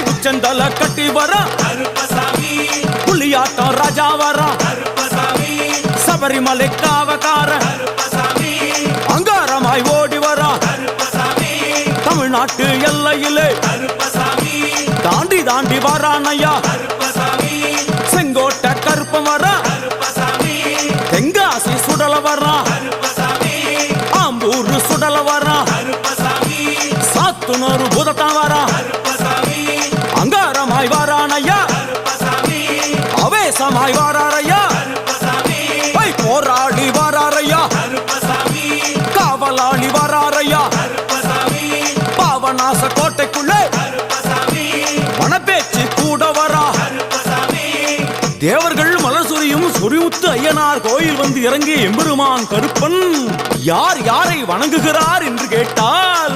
உச்சந்தல கட்டி வர புலியாட்டம் ராஜா வர சபரிமலை காவக்கார அங்காரமாய் ஓடி வர தமிழ்நாட்டு எல்லையிலே தாண்டி தாண்டி வரானையா செங்கோட்டை கருப்பம் வர தெங்காசி சுடல வர ஆம்பூர் சுடல வர சாத்துனூர் புதட்டம் வர அங்காரமாய் வாரானையா அவேசமாய் வாராரையா போராடி வாராரையா காவலாளி வாராரையா பாவநாச கோட்டைக்குள்ளே மனப்பேச்சு கூட வரா தேவர்கள் மலர் சொரியும் சொரிமுத்து ஐயனார் கோயில் வந்து இறங்கிய எம்பெருமான் கருப்பன் யார் யாரை வணங்குகிறார் என்று கேட்டால்